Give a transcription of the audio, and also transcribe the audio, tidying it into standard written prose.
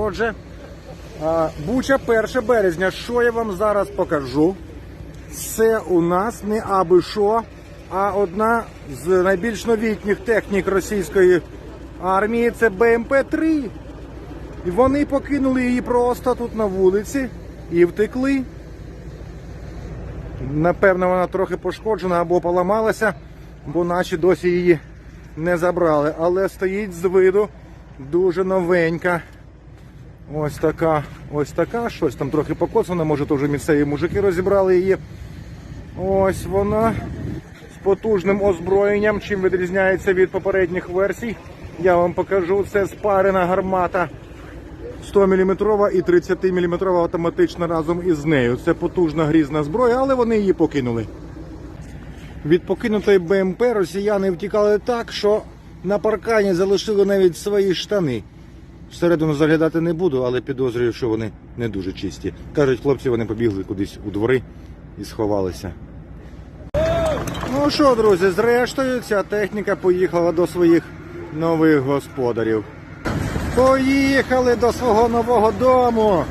Отже, Буча, 1 березня. Що я вам зараз покажу? Це у нас не аби що, а одна з найбільш новітніх технік російської армії – це БМП-3. І вони покинули її просто тут на вулиці і втекли. Напевно, вона трохи пошкоджена або поламалася, бо наші досі її не забрали. Але стоїть з виду дуже новенька. Ось така, щось там трохи покоцано, може то вже місцеві мужики розібрали її. Ось вона з потужним озброєнням, чим відрізняється від попередніх версій. Я вам покажу, це спарена гармата 100-мм і 30-мм автоматична разом із нею. Це потужна грізна зброя, але вони її покинули. Від покинутої БМП росіяни втікали так, що на паркані залишили навіть свої штани. Всередину заглядати не буду, але підозрюю, що вони не дуже чисті. Кажуть, хлопці, вони побігли кудись у двори і сховалися. Ну що, друзі, зрештою ця техніка поїхала до своїх нових господарів. Поїхали до свого нового дому!